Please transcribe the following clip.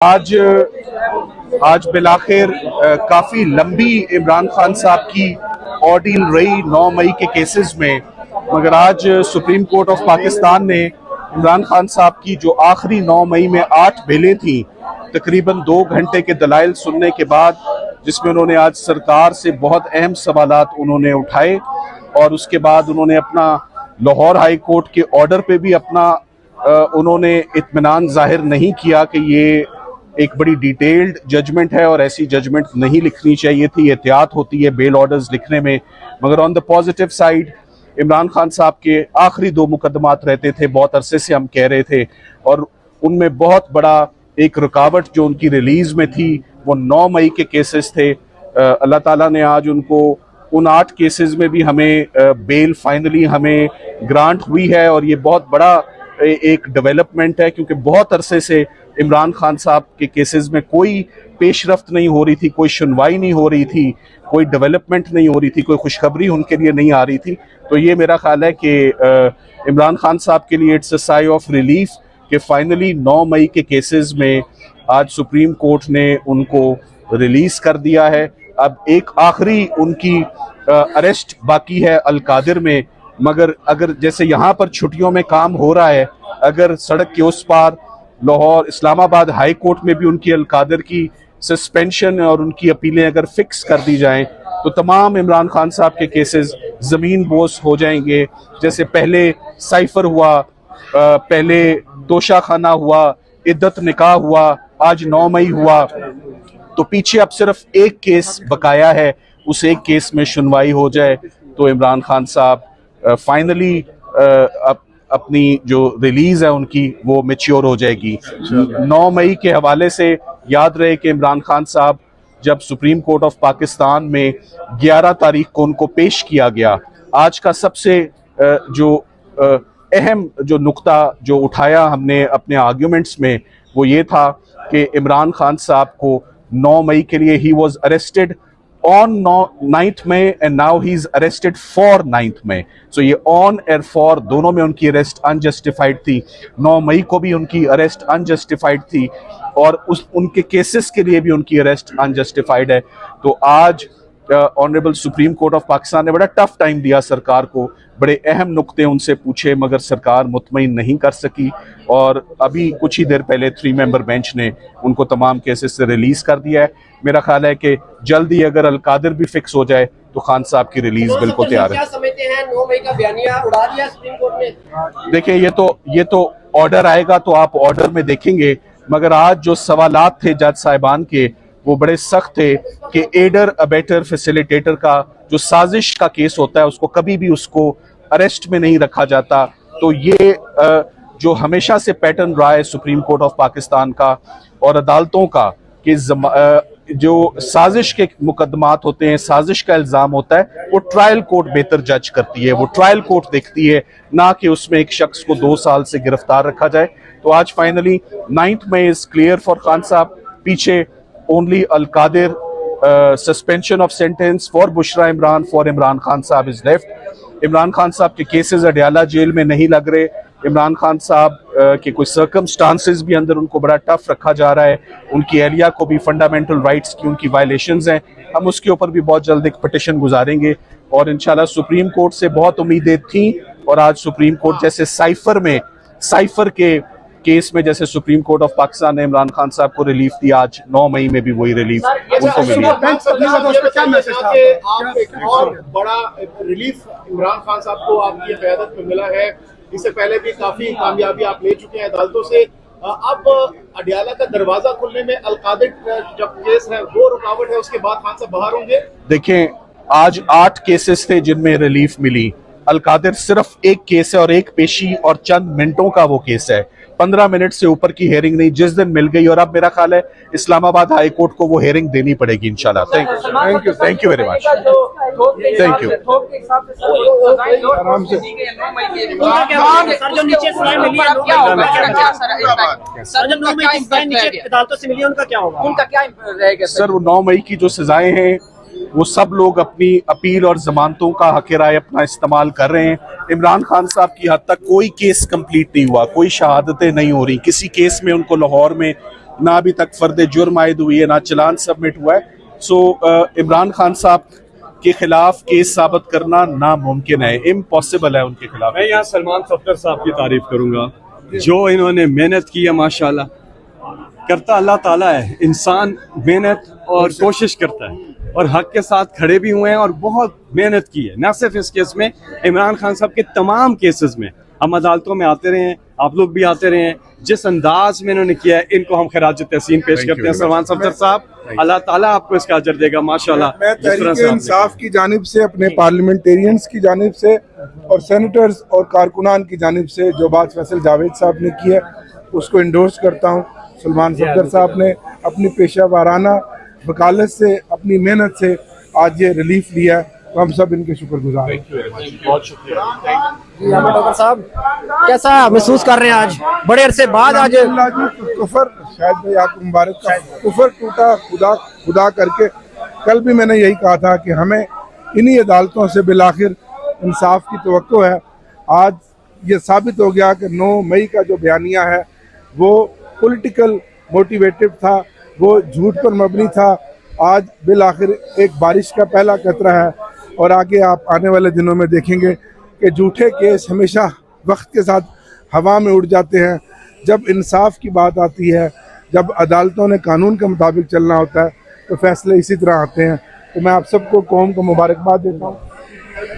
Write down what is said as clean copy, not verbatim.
आज बिलाखिर काफ़ी लंबी इमरान खान साहब की ऑर्डील रही 9 मई के केसेस में, मगर आज सुप्रीम कोर्ट ऑफ पाकिस्तान ने इमरान खान साहब की जो आखिरी 9 मई में 8 बेलें थी, तकरीबन 2 घंटे के दलाइल सुनने के बाद, जिसमें उन्होंने आज सरकार से बहुत अहम सवालात उन्होंने उठाए और उसके बाद उन्होंने अपना लाहौर हाई कोर्ट के ऑर्डर पे भी अपना उन्होंने इत्मीनान जाहिर नहीं किया कि ये एक बड़ी डिटेल्ड जजमेंट है और ऐसी जजमेंट नहीं लिखनी चाहिए थी, एहतियात होती है बेल ऑर्डर्स लिखने में। मगर on the positive side Imran Khan साहब के आखिरी 2 मुकदमात रहते थे, बहुत अरसे से हम कह रहे थे, और उनमें बहुत बड़ा एक रुकावट जो उनकी रिलीज में थी वो 9 मई के केसेस थे। अल्लाह ताला ने आज उनको उन 8 केसेस में भी हमें बेल फाइनली हमें ग्रांट हुई है, और ये बहुत बड़ा एक डेवलपमेंट है, क्योंकि बहुत अरसे से इमरान खान साहब के केसेस में कोई पेशरफ्त नहीं हो रही थी, कोई सुनवाई नहीं हो रही थी, कोई डेवलपमेंट नहीं हो रही थी, कोई खुशखबरी उनके लिए नहीं आ रही थी। तो ये मेरा ख्याल है कि इमरान खान साहब के लिए it's a sigh of relief कि फाइनली 9 मई के केसेस में आज सुप्रीम कोर्ट ने उनको रिलीज कर दिया है। अब एक आखिरी उनकी अरेस्ट बाकी है अल-कादिर में, मगर अगर जैसे यहाँ पर छुट्टियों में काम हो रहा है, अगर सड़क के उस पार लाहौर इस्लामाबाद हाई कोर्ट में भी उनकी अल-कादिर की सस्पेंशन और उनकी अपीलें अगर फिक्स कर दी जाएं तो तमाम इमरान खान साहब के केसेस ज़मीन बोस हो जाएंगे। जैसे पहले साइफर हुआ, पहले तोशा खाना हुआ, इद्दत निकाह हुआ, आज 9 मई हुआ, तो पीछे अब सिर्फ एक केस बकाया है, उस एक केस में सुनवाई हो जाए तो इमरान खान साहब फाइनली अपनी जो रिलीज है उनकी वो मैच्योर हो जाएगी। 9 मई के हवाले से याद रहे कि इमरान खान साहब जब सुप्रीम कोर्ट ऑफ पाकिस्तान में 11 तारीख को उनको पेश किया गया, आज का सबसे जो अहम जो नुक्ता जो उठाया हमने अपने आर्ग्यूमेंट्स में वो ये था कि इमरान खान साहब को 9 मई के लिए he was arrested on 9th May and now he's arrested for 9th May. So ये on और for दोनों में उनकी अरेस्ट अनजस्टिफाइड थी। 9 मई को भी उनकी अरेस्ट अनजस्टिफाइड थी और उनके केसेस के लिए भी उनकी अरेस्ट अनजस्टिफाइड है। तो आज honourable supreme court of Pakistan ने बड़ा टफ टाइम दिया सरकार को, बड़े अहम नुक्ते उनसे पूछे, मगर सरकार मुतमईन नहीं कर सकी, और अभी कुछ ही देर पहले 3 मेंबर बेंच ने उनको तमाम केसेस से रिलीज कर दिया है। मेरा ख्याल है कि जल्दी अगर अल-कादिर भी फिक्स हो जाए तो खान साहब की रिलीज बिल्कुल तैयार है। क्या समझते हैं 9 मई का बयानिया उड़ा दिया सुप्रीम कोर्ट ने? देखिए, ये तो ऑर्डर आएगा तो आप ऑर्डर में देखेंगे, मगर आज जो सवालात थे जज साहिबान के वो बड़े सख्त थे कि एडर अबेटर फैसिलिटेटर का जो साजिश का केस होता है उसको कभी भी उसको अरेस्ट में नहीं रखा जाता। तो ये जो हमेशा से पैटर्न रहा है सुप्रीम कोर्ट ऑफ पाकिस्तान का और अदालतों का कि जो साजिश के मुकदमात होते हैं, साजिश का इल्ज़ाम होता है, वो ट्रायल कोर्ट बेहतर जज करती है, वो ट्रायल कोर्ट देखती है, ना कि उसमें एक शख्स को 2 साल से गिरफ्तार रखा जाए। तो आज finally 9th May is clear for Khan Sahab. पीछे only Al Qadir suspension of sentence for Bushra Imran for Imran Khan Sahab is left. Imran Khan साहब के केसेस अडयाला जेल में नहीं लग रहे, इमरान खान साहब के कुछ सर्कमस्टांसेस भी अंदर उनको बड़ा टफ रखा जा रहा है, उनकी एहलिया को भी फंडामेंटल राइट्स की उनकी वायलेशंस हैं। हम उसके ऊपर भी बहुत जल्द एक पिटिशन गुजारेंगे और इंशाल्लाह सुप्रीम कोर्ट से बहुत उम्मीदें थी, और आज सुप्रीम कोर्ट जैसे साइफर के केस में जैसे सुप्रीम कोर्ट ऑफ पाकिस्तान ने इमरान खान साहब को रिलीफ दी, आज 9 मई में भी वही रिलीफ उनको मिली है। और बड़ा रिलीफ इमरान खान साहब को आपकी क़यादत में मिला है, इससे पहले भी काफी कामयाबी आप ले चुके हैं अदालतों से। अब अडयाला का दरवाजा खुलने में अल-कादिर जब केस है वो रुकावट है, उसके बाद खान साहब बाहर होंगे। देखें, आज 8 केसेस थे जिनमें रिलीफ मिली, अल-कादिर सिर्फ एक केस है और एक पेशी और चंद मिनटों का वो केस है, 15 मिनट से ऊपर की हेयरिंग नहीं, जिस दिन मिल गई। और अब मेरा ख्याल है इस्लामाबाद हाई कोर्ट को वो हेयरिंग देनी पड़ेगी इंशाल्लाह। Thank you very much, thank you. Sir, वो 9 मई की जो सजाएं हैं वो सब लोग अपनी अपील और जमानतों का हक राय अपना इस्तेमाल कर रहे हैं। इमरान खान साहब की हद तक कोई केस कंप्लीट नहीं हुआ, कोई शहादतें नहीं हो रही, किसी केस में उनको लाहौर में ना अभी तक फर्द जुर्म आयद हुई है, ना चलान सबमिट हुआ है। सो इमरान खान साहब के खिलाफ केस साबित करना नामुमकिन है, इम्पॉसिबल है उनके खिलाफ। मैं यहाँ सलमान सफदर साहब की तारीफ करूंगा, जो इन्होंने मेहनत की है, माशाल्लाह। करता अल्लाह ताला है, इंसान मेहनत और कोशिश करता है और हक के साथ खड़े भी हुए हैं और बहुत मेहनत की है। न सिर्फ इस केस में, इमरान खान साहब के तमाम केसेस में हम अदालतों में आते रहे हैं, आप लोग भी आते रहे हैं। जिस अंदाज में इन्होंने किया है, इनको हम खिराज तहसीन पेश करते हैं। सलमान सफदर साहब, अल्लाह ताला आपको इसका अजर देगा माशाल्लाह। मैं जिस तरह तहरीक से आपने इंसाफ की जानिब से, अपने पार्लियामेंटेरियंस की जानिब से और सेनेटर्स और कारकुनान की जानिब से जो बात फैसल जावेद साहब ने की है उसको इंडोर्स करता हूँ। सलमान सफदर साहब ने अपनी पेशा वाराना वकालत से, अपनी मेहनत से आज ये रिलीफ लिया है, तो हम सब इनके शुक्रगुजार हैं। बहुत शुक्रिया। डॉक्टर साहब कैसा महसूस कर रहे हैं आज बड़े अरसे बाद? आज अल्लाह जी कुफर, शायद भाई आपको मुबारक का कुफर टूटा खुदा करके। कल भी मैंने यही कहा था कि हमें इन्हीं अदालतों से बिलाखिर इंसाफ की तवक्को है। आज ये साबित हो गया कि 9 मई का जो बयानिया है वो पॉलिटिकल मोटिवेटेड था, वो झूठ पर मबनी था। आज बिलाखिर एक बारिश का पहला कतरा है और आगे आप आने वाले दिनों में देखेंगे कि झूठे केस हमेशा वक्त के साथ हवा में उड़ जाते हैं। जब इंसाफ की बात आती है, जब अदालतों ने कानून के मुताबिक चलना होता है, तो फैसले इसी तरह आते हैं। तो मैं आप सबको, कौम को मुबारकबाद देता हूँ।